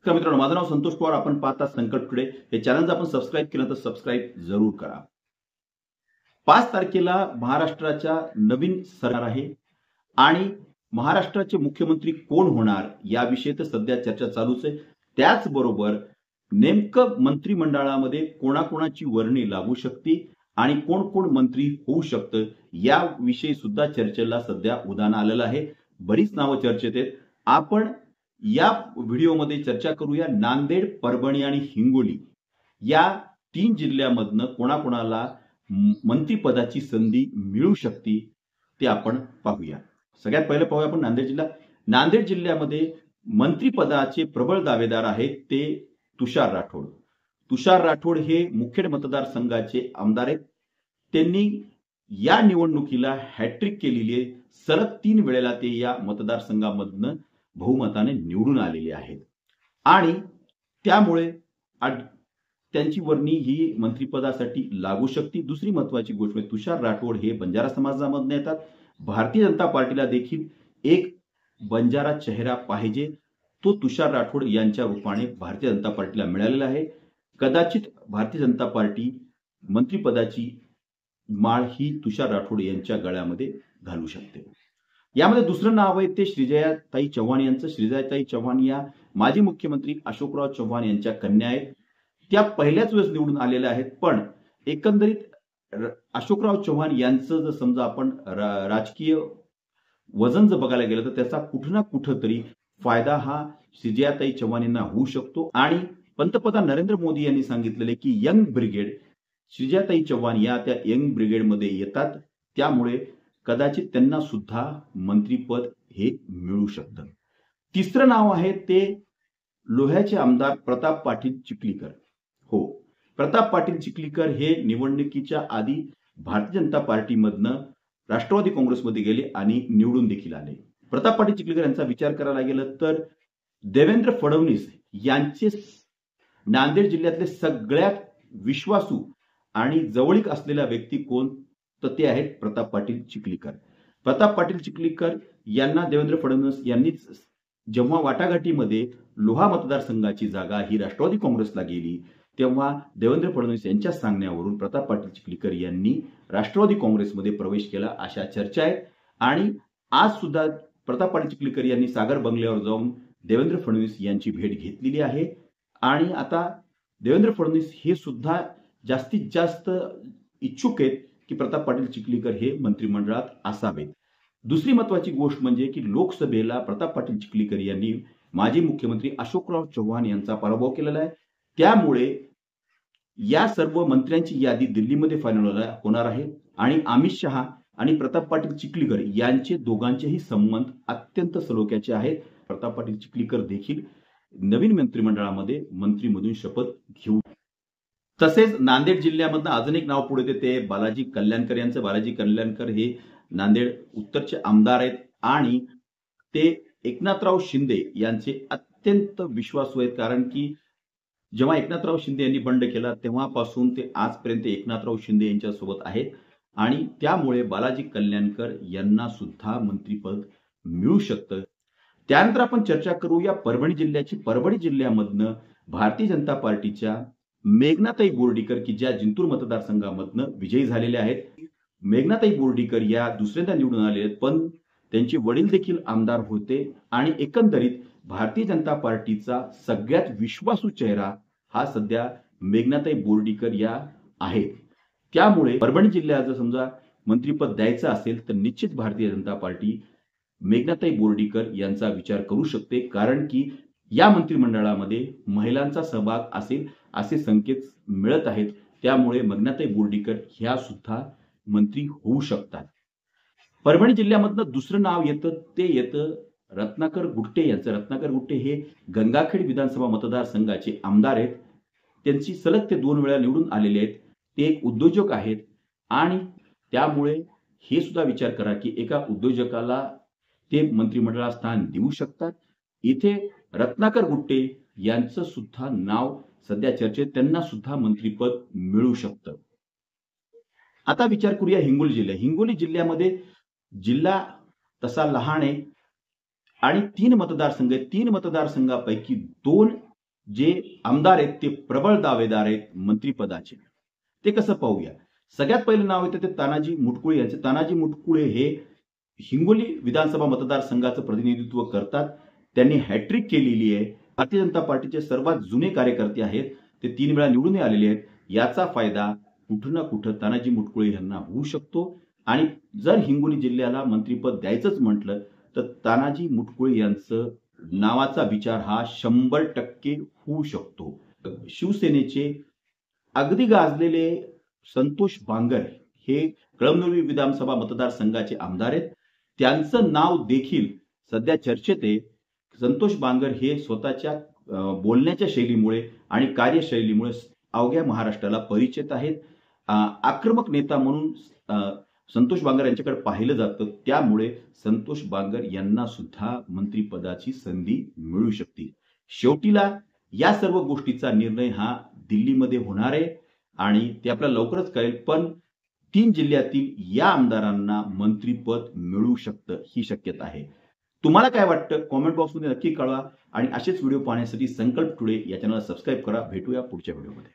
नमस्कार मित्रांनो, माझं नाव संतोष पवार. आपण पाहता संकट टुडे. हे चॅनल जर आपण सबस्क्राईब केलं तर सबस्क्राईब जरूर करा. 5 तारखेला महाराष्ट्राच्या नवीन सरकार आहे आणि महाराष्ट्राचे मुख्यमंत्री कोण होणार याविषयी तर सध्या चर्चा चालूच आहे. त्याचबरोबर नेमकं मंत्रिमंडळामध्ये कोणाकोणाची वर्णी लागू शकते आणि कोण कोण मंत्री होऊ शकतं याविषयी सुद्धा चर्चेला सध्या उधाण आलेलं आहे. बरीच नावं चर्चेत आहेत. आपण या व्हिडिओमध्ये चर्चा करूया नांदेड, परभणी आणि हिंगोली या 3 जिल्ह्यामधनं कोणाकोणाला मंत्रिपदाची संधी मिळू शकते ते आपण पाहूया. सगळ्यात पहिले पाहूया आपण नांदेड जिल्हा. नांदेड जिल्ह्यामध्ये मंत्रिपदाचे प्रबळ दावेदार आहेत ते तुषार राठोड. तुषार राठोड हे मुखेड मतदारसंघाचे आमदार आहेत. त्यांनी या निवडणुकीला हॅट्रिक केलेली आहे. सलग 3 वेळेला ते या मतदारसंघामधनं बहुमताने निवडून आलेले आहेत आणि त्यामुळे त्यांची वर्णी ही मंत्रिपदासाठी लागू शकते. दुसरी महत्वाची गोष्ट म्हणजे तुषार राठोड हे बंजारा समाजामधून येतात. भारतीय जनता पार्टीला देखील एक बंजारा चेहरा पाहिजे, तो तुषार राठोड यांच्या रूपाने भारतीय जनता पार्टीला मिळालेला आहे. कदाचित भारतीय जनता पार्टी मंत्रिपदाची माळ ही तुषार राठोड यांच्या गळ्यामध्ये घालू शकते. यामध्ये दुसरं नाव आहे ते श्रीजयाताई चव्हाण यांचं. श्रीजयाताई चव्हाण या माजी मुख्यमंत्री अशोकराव चव्हाण यांच्या कन्या आहेत. त्या पहिल्याच वेळेस निवडून आलेल्या आहेत. पण एकंदरीत अशोकराव चव्हाण यांचं जर समजा आपण राजकीय वजन जर बघायला गेलं तर त्याचा कुठं ना कुठं तरी फायदा हा श्रीजयाताई चव्हाण यांना होऊ शकतो. आणि पंतप्रधान नरेंद्र मोदी यांनी सांगितलेले की यंग ब्रिगेड, श्रीजयाताई चव्हाण या त्या यंग ब्रिगेडमध्ये येतात. त्यामुळे कदाचित त्यांना सुद्धा मंत्रिपद हे मिळू शकतं. तिसरं नाव आहे ते लोह्याचे आमदार प्रताप पाटील चिखलीकर. हो, प्रताप पाटील चिखलीकर हे निवडणुकीच्या आधी भारतीय जनता पार्टीमधनं राष्ट्रवादी काँग्रेसमध्ये गेले आणि निवडून देखील आले. प्रताप पाटील चिखलीकर यांचा विचार करायला गेलं तर देवेंद्र फडणवीस यांचे नांदेड जिल्ह्यातले सगळ्यात विश्वासू आणि जवळीक असलेला व्यक्ती कोण तर ते आहेत प्रताप पाटील चिखलीकर. प्रताप पाटील चिखलीकर यांना देवेंद्र फडणवीस यांनीच जेव्हा वाटाघाटीमध्ये लोहा मतदारसंघाची जागा ही राष्ट्रवादी काँग्रेसला गेली तेव्हा देवेंद्र फडणवीस यांच्या सांगण्यावरून प्रताप पाटील चिखलीकर यांनी राष्ट्रवादी काँग्रेसमध्ये प्रवेश केला अशा चर्चा आहेत. आणि आज सुद्धा प्रताप पाटील चिखलीकर यांनी सागर बंगल्यावर जाऊन देवेंद्र फडणवीस यांची भेट घेतलेली आहे. आणि आता देवेंद्र फडणवीस हे सुद्धा जास्तीत जास्त इच्छुक आहेत की प्रताप पाटील चिखलीकर हे मंत्रिमंडळात असावेत. दुसरी महत्वाची गोष्ट म्हणजे की लोकसभेला प्रताप पाटील चिखलीकर यांनी माजी मुख्यमंत्री अशोकराव चव्हाण यांचा पराभव केलेला आहे. त्यामुळे या सर्व मंत्र्यांची यादी दिल्लीमध्ये फायनल होणार आहे आणि अमित शहा आणि प्रताप पाटील चिखलीकर यांचे दोघांचेही संबंध अत्यंत सलोख्याचे आहेत. प्रताप पाटील चिखलीकर देखील नवीन मंत्रिमंडळामध्ये मंत्रीमधून शपथ घेऊ. तसेच नांदेड जिल्ह्यामधनं अजून एक नाव पुढे येते ते बालाजी कल्याणकर यांचं. बालाजी कल्याणकर हे नांदेड उत्तरचे आमदार आहेत आणि ते एकनाथराव शिंदे यांचे अत्यंत विश्वासू आहेत. कारण की जेव्हा एकनाथराव शिंदे यांनी बंड केला तेव्हापासून ते आजपर्यंत एकनाथराव शिंदे यांच्यासोबत आहेत आणि त्यामुळे बालाजी कल्याणकर यांना सुद्धा मंत्रिपद मिळू शकतं. त्यानंतर आपण चर्चा करूया परभणी जिल्ह्याची. परभणी जिल्ह्यामधनं भारतीय जनता पार्टीच्या मेघनाताई बोर्डीकर की ज्या जिंतूर मतदारसंघामधनं विजयी झालेल्या आहेत. मेघनाताई बोर्डीकर या दुसऱ्यांदा निवडून आले आहेत, पण त्यांचे वडील देखील आमदार होते आणि एकंदरीत भारतीय जनता पार्टीचा सगळ्यात विश्वासू चेहरा हा सध्या मेघनाताई बोर्डीकर या आहेत. त्यामुळे परभणी जिल्ह्यात जर समजा मंत्रिपद द्यायचं असेल तर निश्चित भारतीय जनता पार्टी मेघनाताई बोर्डीकर यांचा विचार करू शकते. कारण की या मंत्रिमंडळामध्ये महिलांचा सहभाग असेल असे संकेत मिळत आहेत. त्यामुळे मेघनाताई बोर्डीकर ह्या सुद्धा मंत्री होऊ शकतात. परभणी जिल्ह्यामधनं दुसरं नाव येतं ते येतं रत्नाकर गुट्टे यांचं. रत्नाकर गुट्टे हे गंगाखेड विधानसभा मतदारसंघाचे आमदार आहेत. त्यांची सलग ते 2 वेळा निवडून आलेले आहेत. ते एक उद्योजक आहेत आणि त्यामुळे हे सुद्धा विचार करा की एका उद्योजकाला ते मंत्रिमंडळात स्थान देऊ शकतात. इथे रत्नाकर गुट्टे यांचं सुद्धा नाव सध्या चर्चेत, त्यांना सुद्धा मंत्रिपद मिळू शकतं. आता विचार करूया हिंगोली जिल्हा. हिंगोली जिल्ह्यामध्ये जिल्हा तसा लहान आहे आणि 3 मतदारसंघ आहेत. 3 मतदारसंघापैकी 2 जे आमदार आहेत ते प्रबळ दावेदार आहेत मंत्रिपदाचे. ते कसं पाहूया. सगळ्यात पहिलं नाव येतं ते तानाजी मुटकुळे यांचे. तानाजी मुटकुळे हे हिंगोली विधानसभा मतदारसंघाचं प्रतिनिधित्व करतात. त्यांनी हॅट्रिक केलेली आहे. भारतीय जनता पार्टीचे सर्वात जुने कार्यकर्ते आहेत. ते 3 वेळा निवडून आलेले आहेत. याचा फायदा कुठं ना कुठं तानाजी मुटकुळे यांना होऊ शकतो आणि जर हिंगोली जिल्ह्याला मंत्रिपद द्यायचंच म्हटलं तर तानाजी मुटकुळे यांचं नावाचा विचार हा 100% होऊ शकतो. शिवसेनेचे अगदी गाजलेले संतोष बांगर हे कळमनुरी विधानसभा मतदारसंघाचे आमदार आहेत. त्यांचं नाव देखील सध्या चर्चेत आहे. संतोष बांगर हे स्वतःच्या बोलण्याच्या शैलीमुळे आणि कार्यशैलीमुळे अवघ्या महाराष्ट्राला परिचित आहेत. आक्रमक नेता म्हणून संतोष बांगर यांच्याकडे पाहिलं जातं. त्यामुळे संतोष बांगर यांना सुद्धा मंत्रिपदाची संधी मिळू शकते. शेवटीला या सर्व गोष्टीचा निर्णय हा दिल्लीमध्ये होणार आहे आणि ते आपल्याला लवकरच कळेल. पण 3 जिल्ह्यातील या आमदारांना मंत्रिपद मिळू शकतं ही शक्यता आहे. तुम्हाला काय वाटतं कॉमेंट बॉक्समध्ये नक्की कळवा आणि असेच व्हिडिओ पाहण्यासाठी संकल्प टुडे या चॅनलला सबस्क्राईब करा. भेटूया पुढच्या व्हिडिओमध्ये.